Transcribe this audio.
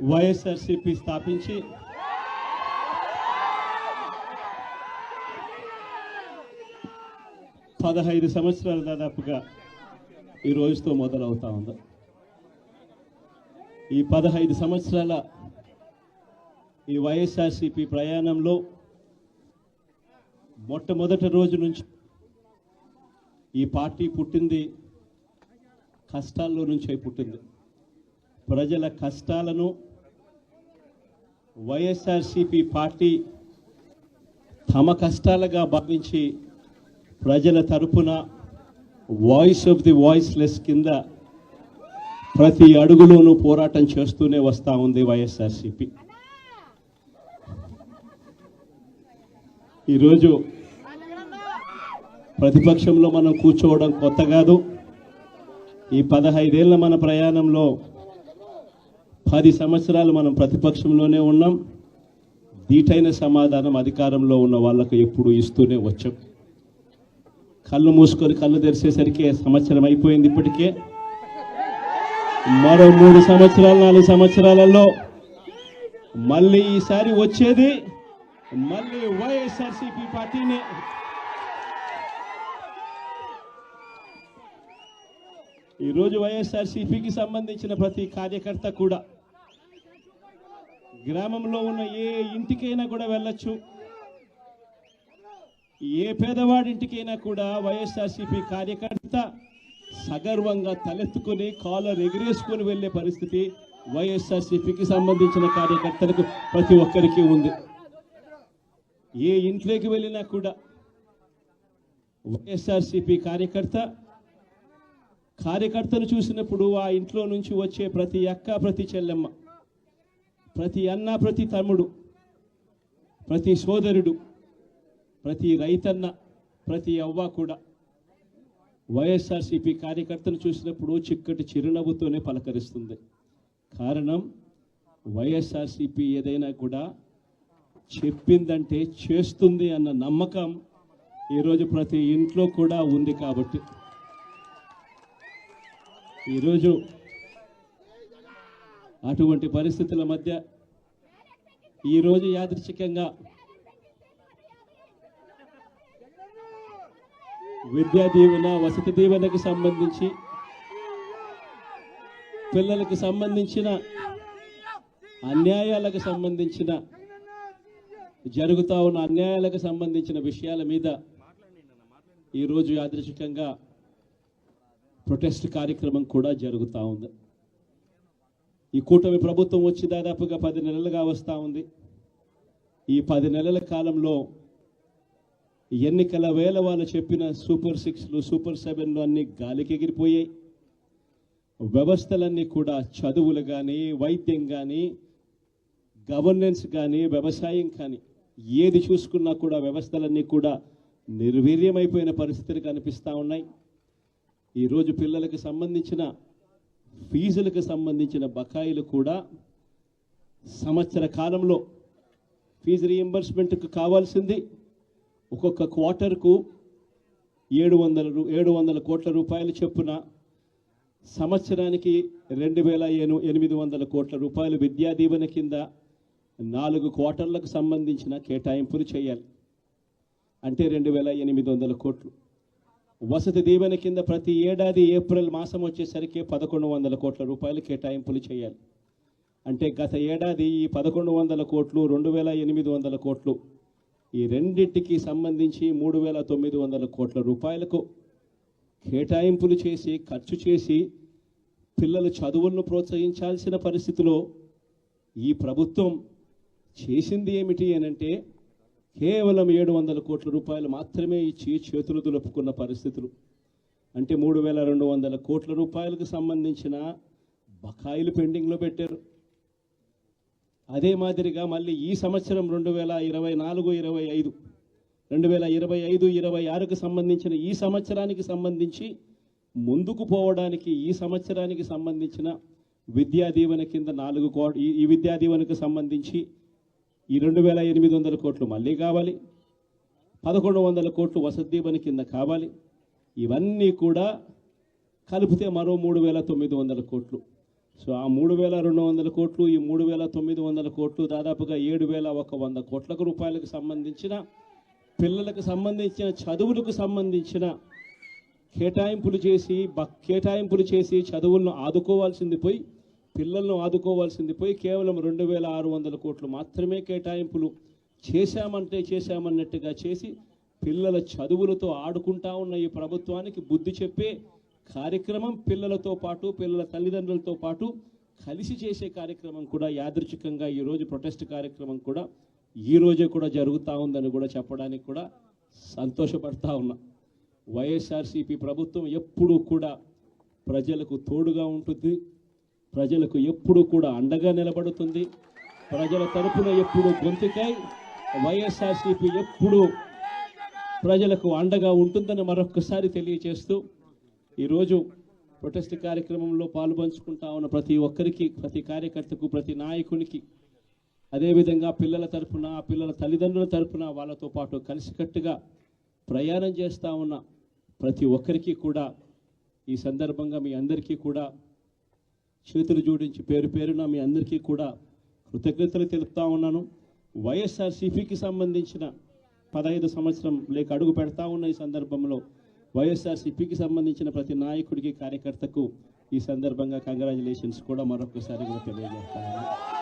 వైఎస్ఆర్సీపీ స్థాపించి 15 సంవత్సరాలు దాదాపుగా ఈ రోజుతో మొదలవుతా ఉంది. ఈ 15 సంవత్సరాల ఈ వైఎస్ఆర్సీపీ ప్రయాణంలో మొట్టమొదటి రోజు నుంచి ఈ పార్టీ పుట్టింది కష్టాల్లో నుంచే పుట్టింది. ప్రజల కష్టాలను వైఎస్ఆర్సీపీ పార్టీ తమ కష్టాలుగా భావించి ప్రజల తరపున వాయిస్ ఆఫ్ ది వాయిస్లెస్ కింద ప్రతి అడుగులోనూ పోరాటం చేస్తూనే వస్తూ ఉంది వైఎస్ఆర్సీపీ. ఈరోజు ప్రతిపక్షంలో మనం కూర్చోవడం కొత్త కాదు. ఈ 15 ఏళ్ల మన ప్రయాణంలో 10 సంవత్సరాలు మనం ప్రతిపక్షంలోనే ఉన్నాం. దీటైన సమాధానం అధికారంలో ఉన్న వాళ్ళకు ఎప్పుడు ఇస్తూనే వచ్చాం. కళ్ళు మూసుకొని కళ్ళు తెరిచేసరికి సంవత్సరం అయిపోయింది. ఇప్పటికే మరో 3 సంవత్సరాలు 4 సంవత్సరాలలో మళ్ళీ ఈసారి వచ్చేది మళ్ళీ వైఎస్ఆర్సీపీ పార్టీనే. ఈరోజు వైఎస్ఆర్సీపీకి సంబంధించిన ప్రతి కార్యకర్త కూడా గ్రామంలో ఉన్న ఏ ఇంటికైనా కూడా వెళ్ళొచ్చు. ఏ పేదవాడింటికైనా కూడా వైఎస్ఆర్సీపీ కార్యకర్త సగర్వంగా తలెత్తుకుని కాలర్ ఎగిరేసుకొని వెళ్లే పరిస్థితి వైఎస్ఆర్సీపీకి సంబంధించిన కార్యకర్తలకు ప్రతి ఒక్కరికి ఉంది. ఏ ఇంట్లోకి వెళ్ళినా కూడా వైఎస్ఆర్సీపీ కార్యకర్తను చూసినప్పుడు ఆ ఇంట్లో నుంచి వచ్చే ప్రతి అక్క, ప్రతి చెల్లెమ్మ, ప్రతి అన్న, ప్రతి తమ్ముడు, ప్రతి సోదరుడు, ప్రతి రైతన్న, ప్రతి అవ్వ కూడా వైఎస్ఆర్సీపీ కార్యకర్తను చూసినప్పుడు చిక్కటి చిరునవ్వుతోనే పలకరిస్తుంది. కారణం వైఎస్ఆర్సీపీ ఏదైనా కూడా చెప్పిందంటే చేస్తుంది అన్న నమ్మకం ఈరోజు ప్రతి ఇంట్లో కూడా ఉంది. కాబట్టి ఈరోజు అటువంటి పరిస్థితుల మధ్య ఈరోజు యాదృచ్ఛికంగా విద్యా దీవెన, వసతి దీవెనకు సంబంధించి పిల్లలకు సంబంధించిన అన్యాయాలకు సంబంధించిన జరుగుతూ ఉన్న అన్యాయాలకు సంబంధించిన విషయాల మీద ఈరోజు యాదృచ్ఛికంగా ప్రొటెస్ట్ కార్యక్రమం కూడా జరుగుతూ ఉంది. ఈ కూటమి ప్రభుత్వం వచ్చి దాదాపుగా 10 నెలలుగా వస్తూ ఉంది. ఈ 10 నెలల కాలంలో ఎన్నికల వేళ వాళ్ళు చెప్పిన సూపర్ 6లు, సూపర్ 7లు అన్నీ గాలికి ఎగిరిపోయాయి. వ్యవస్థలన్నీ కూడా చదువులు కానీ, వైద్యం కానీ, గవర్నెన్స్ కానీ, వ్యవసాయం కానీ ఏది చూసుకున్నా కూడా వ్యవస్థలన్నీ కూడా నిర్వీర్యమైపోయిన పరిస్థితులు కనిపిస్తూ ఉన్నాయి. ఈరోజు పిల్లలకు సంబంధించిన ఫీజులకు సంబంధించిన బకాయిలు కూడా సంవత్సర కాలంలో ఫీజు రీఎంబర్స్మెంట్కు కావాల్సింది ఒక్కొక్క క్వార్టర్కు 700 కోట్ల రూపాయలు చొప్పున సంవత్సరానికి 2800 కోట్ల రూపాయలు విద్యా దీవెన కింద 4 క్వార్టర్లకు సంబంధించిన కేటాయింపులు చేయాలి. అంటే 2800 కోట్లు. వసతి దీవెన కింద ప్రతి ఏడాది ఏప్రిల్ మాసం వచ్చేసరికి 1100 కోట్ల రూపాయలు కేటాయింపులు చేయాలి. అంటే గత ఏడాది ఈ 1100 కోట్లు, 2800 కోట్లు, ఈ రెండింటికి సంబంధించి 3900 కోట్ల రూపాయలకు కేటాయింపులు చేసి ఖర్చు చేసి పిల్లల చదువులను ప్రోత్సహించాల్సిన పరిస్థితిలో ఈ ప్రభుత్వం చేసింది ఏమిటి అనంటే కేవలం 700 కోట్ల రూపాయలు మాత్రమే ఇచ్చి చేతులు దులుపుకున్న పరిస్థితులు. అంటే 3200 కోట్ల రూపాయలకు సంబంధించిన బకాయిలు పెండింగ్లో పెట్టారు. అదే మాదిరిగా మళ్ళీ ఈ సంవత్సరం 2024-25, 2025-26కు సంబంధించిన ఈ సంవత్సరానికి సంబంధించి ముందుకు పోవడానికి ఈ సంవత్సరానికి సంబంధించిన విద్యా దీవెన కింద 4 కోట్లు, ఈ విద్యా దీవెనకు సంబంధించి ఈ 2800 కోట్లు మళ్ళీ కావాలి. 1100 కోట్లు వసతి దీవెన కింద కావాలి. ఇవన్నీ కూడా కలిపితే మరో 3900 కోట్లు. సో ఆ 3,200 కోట్లు, ఈ 3,900 కోట్లు, దాదాపుగా 7,100 కోట్ల రూపాయలకు సంబంధించిన పిల్లలకు సంబంధించిన చదువులకు సంబంధించిన కేటాయింపులు చేసి చదువులను ఆదుకోవాల్సింది పోయి, పిల్లలను ఆదుకోవాల్సింది పోయి కేవలం 2,600 కోట్లు మాత్రమే కేటాయింపులు చేశామన్నట్టుగా చేసి పిల్లల చదువులతో ఆడుకుంటా ఉన్న ఈ ప్రభుత్వానికి బుద్ధి చెప్పే కార్యక్రమం పిల్లలతో పాటు, పిల్లల తల్లిదండ్రులతో పాటు కలిసి చేసే కార్యక్రమం కూడా యాదృచ్ఛికంగా ఈరోజు ప్రొటెస్ట్ కార్యక్రమం కూడా ఈ రోజే కూడా జరుగుతూ ఉందని కూడా చెప్పడానికి కూడా సంతోషపడతా ఉన్నా. వైఎస్ఆర్సీపీ ప్రభుత్వం ఎప్పుడూ కూడా ప్రజలకు తోడుగా ఉంటుంది, ప్రజలకు ఎప్పుడూ కూడా అండగా నిలబడుతుంది, ప్రజల తరపున ఎప్పుడూ గొంతుకై వైఎస్ఆర్సీపీ ఎప్పుడూ ప్రజలకు అండగా ఉంటుందని మరొక్కసారి తెలియజేస్తూ ఈరోజు ప్రొటెస్ట్ కార్యక్రమంలో పాల్పంచుకుంటా ఉన్న ప్రతి ఒక్కరికి, ప్రతి కార్యకర్తకు, ప్రతి నాయకునికి, అదేవిధంగా పిల్లల తరపున, పిల్లల తల్లిదండ్రుల తరపున వాళ్ళతో పాటు కలిసికట్టుగా ప్రయాణం చేస్తూ ఉన్న ప్రతి ఒక్కరికి కూడా ఈ సందర్భంగా మీ అందరికీ కూడా చేతులు జోడించి పేరు పేరున మీ అందరికీ కూడా కృతజ్ఞతలు తెలుపుతా ఉన్నాను. వైఎస్ఆర్సీపీకి సంబంధించిన 15 సంవత్సరం లేక అడుగు పెడతా ఉన్న ఈ సందర్భంలో వైఎస్ఆర్సీపీకి సంబంధించిన ప్రతి నాయకుడికి, కార్యకర్తకు ఈ సందర్భంగా కంగ్రాచులేషన్స్ కూడా మరొకసారి కూడా తెలియజేస్తాను.